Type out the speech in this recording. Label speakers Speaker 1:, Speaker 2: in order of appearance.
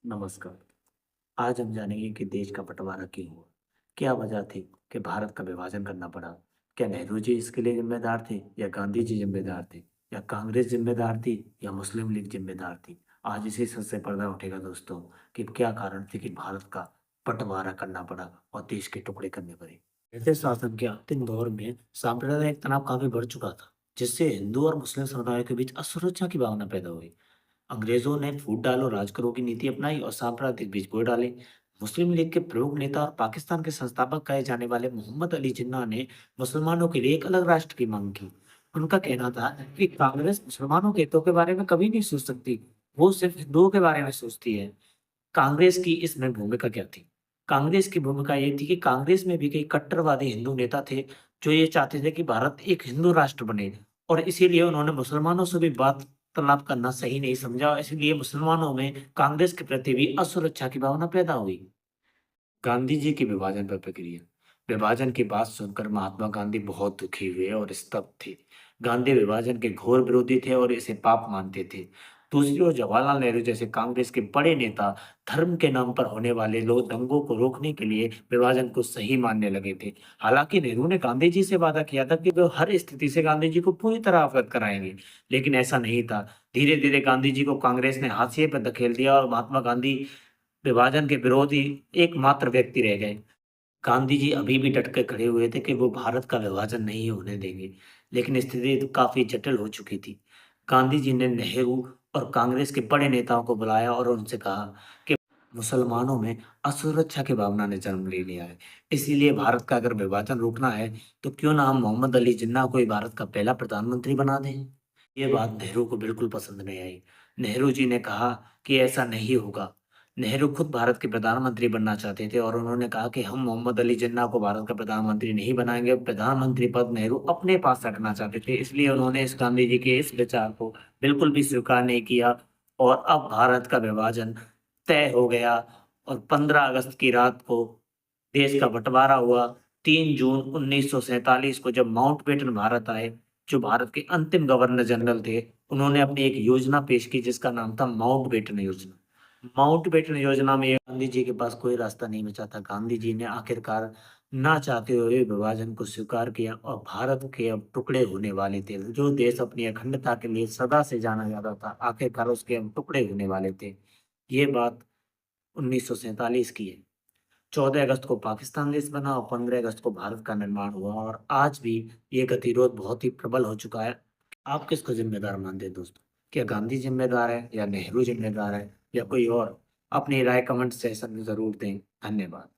Speaker 1: नमस्कार। आज हम जानेंगे कि देश का बंटवारा क्यों हुआ? क्या वजह थी कि भारत का विभाजन करना पड़ा? क्या नेहरू जी इसके लिए ज़िम्मेदार थे या गांधी जी ज़िम्मेदार थे या कांग्रेस ज़िम्मेदार थी या मुस्लिम लीग ज़िम्मेदार थी? आज इसी सच से पर्दा उठेगा दोस्तों कि क्या कारण थे कि भारत का बंटवारा करना पड़ा और देश के टुकड़े करने पड़े। ब्रिटिश शासन के अंतिम दौर में सांप्रदायिक तनाव काफ़ी बढ़ चुका था, जिससे हिंदू और मुस्लिम समुदायों के बीच असुरक्षा की भावना पैदा हुई। अंग्रेजों ने फूट डालो राज करो की नीति अपनाई और सांप्रदायिक बीजगोई डाले। मुस्लिम लीग के प्रमुख नेता और पाकिस्तान के संस्थापक कहे जाने वाले मोहम्मद अली जिन्ना ने मुसलमानों के लिए एक अलग राष्ट्र की मांग की। उनका कहना था कि कांग्रेस मुसलमानों के हितों के बारे में कभी नहीं सोच सकती, वो सिर्फ हिंदुओं के बारे में सोचती है। कांग्रेस की इसमें भूमिका क्या थी? कांग्रेस की भूमिका ये थी कि कांग्रेस में भी कई कट्टरवादी हिंदू नेता थे, जो ये चाहते थे कि भारत एक हिंदू राष्ट्र बने और इसीलिए उन्होंने मुसलमानों से भी वार्तालाप करना सही नहीं समझा और इसलिए मुसलमानों में कांग्रेस के प्रति भी असुरक्षा की भावना पैदा हुई। गांधी जी की विभाजन पर प्रक्रिया। विभाजन की बात सुनकर महात्मा गांधी बहुत दुखी हुए और स्तब्ध थे। गांधी विभाजन के घोर विरोधी थे और इसे पाप मानते थे। दूसरी ओर जवाहरलाल नेहरू जैसे कांग्रेस के बड़े नेता धर्म के नाम पर होने वाले लोग दंगों को रोकने के लिए विभाजन को सही मानने लगे थे। हालांकि नेहरू ने गांधी जी से वादा किया था कि वे हर स्थिति से गांधी जी को पूरी तरह अवगत कराएंगे, लेकिन ऐसा नहीं था। धीरे धीरे गांधी जी को कांग्रेस ने हाशिए पर धकेल दिया और महात्मा गांधी विभाजन के विरोधी एकमात्र व्यक्ति रह गए। गांधी जी अभी भी डट कर खड़े हुए थे कि वो भारत का विभाजन नहीं होने देंगे, लेकिन स्थिति तो काफ़ी जटिल हो चुकी थी। गांधी जी ने नेहरू और कांग्रेस के बड़े नेताओं को बुलाया और उनसे कहा कि मुसलमानों में असुरक्षा की भावना ने जन्म ले लिया है। इसीलिए भारत का अगर विभाजन रोकना है, तो क्यों ना हम मोहम्मद अली जिन्ना को ही भारत का पहला प्रधानमंत्री बना दें। ये बात नेहरू को बिल्कुल पसंद नहीं आई। नेहरू जी ने कहा कि ऐसा नहीं होगा। नेहरू खुद भारत के प्रधानमंत्री बनना चाहते थे और उन्होंने कहा कि हम मोहम्मद अली जिन्ना को भारत का प्रधानमंत्री नहीं बनाएँगे। प्रधानमंत्री पद नेहरू अपने पास रखना चाहते थे। इसलिए उन्होंने इस गांधी जी के इस विचार को बिल्कुल भी स्वीकार नहीं किया और अब भारत का विभाजन तय हो गया और 15 अगस्त की रात को देश का बँटवारा हुआ। 3 जून 1947 को जब माउंटबेटन भारत आए, जो भारत के अंतिम गवर्नर जनरल थे, उन्होंने अपनी एक योजना पेश की जिसका नाम था माउंटबेटन योजना। माउंटबेटन योजना में गांधी जी के पास कोई रास्ता नहीं बचा था। गांधी जी ने आखिरकार ना चाहते हुए विभाजन को स्वीकार किया और भारत के अब टुकड़े होने वाले थे। जो देश अपनी अखंडता के लिए सदा से जाना जाता था, आखिरकार उसके अब टुकड़े होने वाले थे। ये बात 1947 की है। 14 अगस्त को पाकिस्तान देश बना और 15 अगस्त को भारत का निर्माण हुआ और आज भी ये गतिरोध बहुत ही प्रबल हो चुका है। आप किसको ज़िम्मेदार मानते हैं दोस्तों? क्या गांधी ज़िम्मेदार है या नेहरू ज़िम्मेदार है या कोई और? अपनी राय कमेंट सेक्शन में ज़रूर दें। धन्यवाद।